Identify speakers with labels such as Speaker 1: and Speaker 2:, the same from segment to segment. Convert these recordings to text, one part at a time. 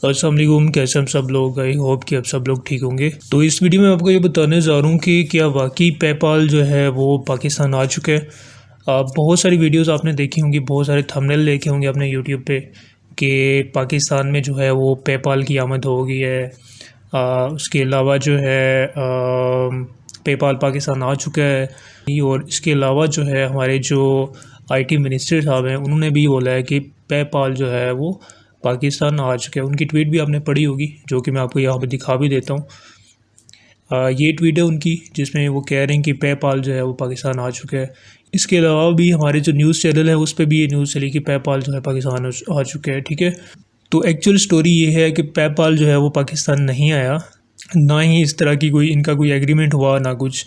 Speaker 1: अस्सलाम वालेकुम, कैसे हम सब लोग। आई होप कि आप सब लोग ठीक होंगे। तो इस वीडियो में आपको ये बताने जा रहा हूँ कि क्या वाकई पेपाल जो है वो पाकिस्तान आ चुका है। बहुत सारी वीडियोस आपने देखी होंगी, बहुत सारे थंबनेल देखे होंगे अपने यूट्यूब पे कि पाकिस्तान में जो है वो पेपाल की आमद हो गई है। उसके अलावा जो है पेपाल पाकिस्तान आ चुका है। और इसके अलावा जो है हमारे जो IT मिनिस्टर साहब हैं उन्होंने भी बोला है कि पेपाल जो है वो पाकिस्तान आ चुका है। उनकी ट्वीट भी आपने पढ़ी होगी, जो कि मैं आपको यहाँ पे दिखा भी देता हूँ। ये ट्वीट है उनकी जिसमें वो कह रहे हैं कि पेपाल जो है वो पाकिस्तान आ चुका है। इसके अलावा भी हमारे जो न्यूज़ चैनल है उस पर भी ये न्यूज़ चली कि पेपाल जो है पाकिस्तान आ चुका है। ठीक है, तो एक्चुअल स्टोरी ये है कि पेपाल जो है वो पाकिस्तान नहीं आया, ना ही इस तरह की कोई इनका कोई एग्रीमेंट हुआ ना कुछ।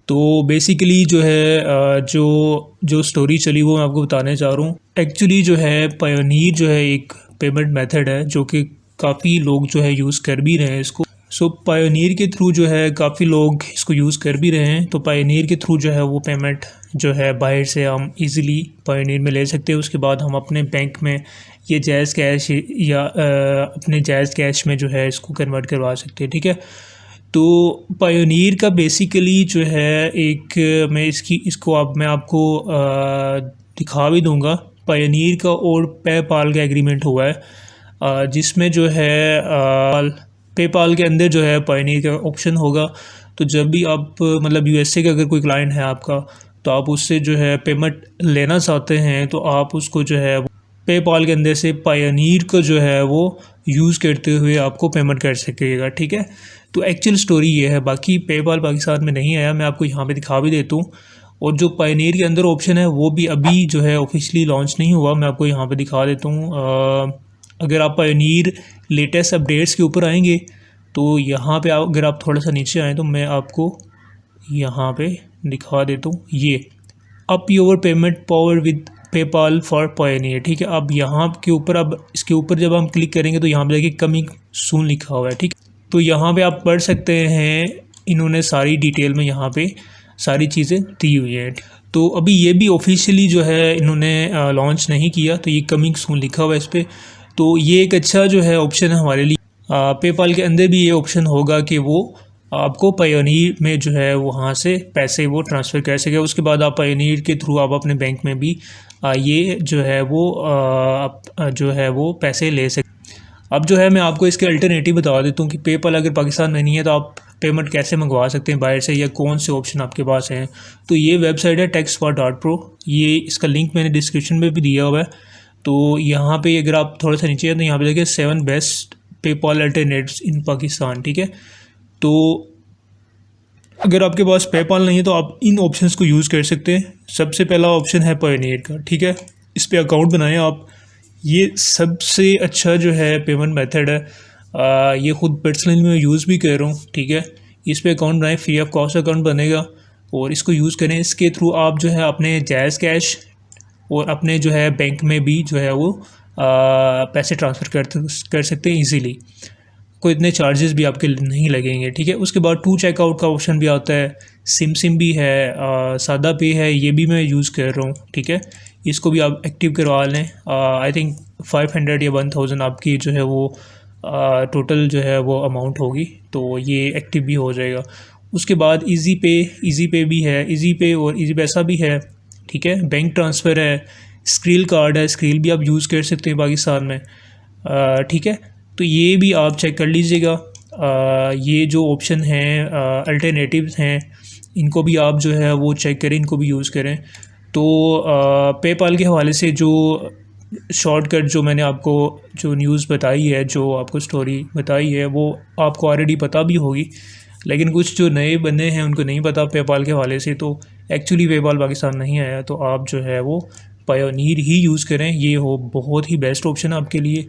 Speaker 1: तो बेसिकली जो है जो स्टोरी चली वो मैं आपको बताने जा रहा हूँ। एक्चुअली जो है पायोनीर जो है एक पेमेंट मेथड है जो कि काफ़ी लोग जो है यूज़ कर भी रहे हैं इसको। सो पायोनीर के थ्रू जो है काफ़ी लोग इसको यूज़ कर भी रहे हैं। तो पायोनीर के थ्रू जो है वो पेमेंट जो है बाहर से हम इजीली पायोनीर में ले सकते हैं। उसके बाद हम अपने बैंक में ये जायज़ कैश या अपने जायज़ कैश में जो है इसको कन्वर्ट करवा सकते हैं। ठीक है, तो पायोनीर का बेसिकली जो है एक मैं आपको दिखा भी दूंगा। पायोनीर का और पेपाल का एग्रीमेंट हुआ है जिसमें जो है पेपाल के अंदर जो है पायोनीर का ऑप्शन होगा। तो जब भी आप मतलब USA का अगर कोई क्लाइंट है आपका, तो आप उससे जो है पेमेंट लेना चाहते हैं तो आप उसको जो है पेपाल के अंदर से पायोनीर को जो है वो यूज़ करते हुए आपको पेमेंट कर सकेगा। ठीक है, तो एक्चुअल स्टोरी ये है। बाकी पेपाल पाकिस्तान में नहीं आया, मैं आपको यहाँ पे दिखा भी देता हूँ। और जो पायोनीर के अंदर ऑप्शन है वो भी अभी जो है ऑफिशियली लॉन्च नहीं हुआ, मैं आपको यहाँ पे दिखा देता हूँ। अगर आप पायोनीर लेटेस्ट अपडेट्स के ऊपर आएंगे तो यहाँ पे अगर आप थोड़ा सा नीचे आएँ तो मैं आपको यहाँ पे दिखा देता हूँ। ये up your payment power with PayPal for pioneer. ठीक है, अब यहाँ के ऊपर अब इसके ऊपर जब हम क्लिक करेंगे तो यहाँ पे देखिए कमिंग सून लिखा हुआ है। ठीक, तो यहाँ पे आप पढ़ सकते हैं, इन्होंने सारी डिटेल में यहाँ पे सारी चीज़ें दी हुई हैं। तो अभी ये भी ऑफिशियली जो है इन्होंने लॉन्च नहीं किया, तो ये कमिंग सून लिखा हुआ है इस पर। तो ये एक अच्छा जो है ऑप्शन है हमारे लिए। पेपाल के अंदर भी ये ऑप्शन होगा कि वो आपको पायोनीर में जो है वहाँ से पैसे वो ट्रांसफ़र कर सके। उसके बाद आप पायोनीर के थ्रू आप अपने बैंक में भी ये जो है वो पैसे ले सकते। अब जो है मैं आपको इसके अल्टरनेटिव बता देता हूँ कि पेपाल अगर पाकिस्तान में नहीं है तो आप पेमेंट कैसे मंगवा सकते हैं बाहर से, या कौन से ऑप्शन आपके पास हैं। तो ये वेबसाइट है techspot.pro, ये इसका लिंक मैंने डिस्क्रिप्शन में भी दिया हुआ है। तो यहाँ पे अगर आप थोड़ा सा नीचे हैं तो यहाँ पे देखिए 7 बेस्ट पेपाल अल्टरनेटिव्स इन पाकिस्तान। ठीक है, तो अगर आपके पास पेपाल नहीं है तो आप इन ऑप्शंस को यूज़ कर सकते हैं। सबसे पहला ऑप्शन है पायोनीर का। ठीक है, इस पर अकाउंट बनाएं आप। ये सबसे अच्छा जो है पेमेंट मेथड है। ये ख़ुद पर्सनली मैं यूज़ भी कर रहा हूँ। ठीक है, इस पर अकाउंट बनाएं, फ्री ऑफ कॉस्ट अकाउंट बनेगा और इसको यूज़ करें। इसके थ्रू आप जो है अपने जायज़ कैश और अपने जो है बैंक में भी जो है वो पैसे ट्रांसफ़र कर सकते हैं ईज़िली। कोई इतने चार्जेस भी आपके नहीं लगेंगे। ठीक है, उसके बाद टू चेकआउट का ऑप्शन भी आता है, सिम भी है, सादा पे है, ये भी मैं यूज़ कर रहा हूँ। ठीक है, इसको भी आप एक्टिव करवा लें। आई थिंक 500 या 1000 आपकी जो है वो टोटल जो है वो अमाउंट होगी, तो ये एक्टिव भी हो जाएगा। उसके बाद ईज़ी पे भी है, ईज़ी पे और ईज़ी पैसा भी है। ठीक है, बैंक ट्रांसफ़र है, स्क्रील कार्ड है, स्क्रील भी आप यूज़ कर सकते हैं पाकिस्तान में। ठीक है, तो ये भी आप चेक कर लीजिएगा। ये जो ऑप्शन हैं अल्टरनेटिव्स हैं, इनको भी आप जो है वो चेक करें, इनको भी यूज़ करें। तो पेपाल के हवाले से जो शॉर्टकट जो मैंने आपको जो न्यूज़ बताई है, जो आपको स्टोरी बताई है, वो आपको ऑलरेडी पता भी होगी, लेकिन कुछ जो नए बंदे हैं उनको नहीं पता पेपाल के हवाले से। तो एक्चुअली पेपाल पाकिस्तान नहीं आया, तो आप जो है वो पायोनीर ही यूज़ करें। ये बहुत ही बेस्ट ऑप्शन है आपके लिए।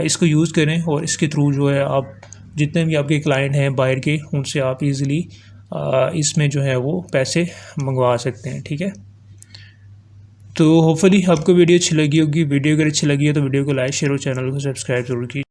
Speaker 1: इसको यूज़ करें और इसके थ्रू जो है आप जितने भी आपके क्लाइंट हैं बाहर के, उनसे आप इजीली इसमें जो है वो पैसे मंगवा सकते हैं। ठीक है, तो होपफुली आपको वीडियो अच्छी लगी होगी। वीडियो अगर अच्छी लगी है तो वीडियो को लाइक शेयर और चैनल को सब्सक्राइब जरूर कीजिए।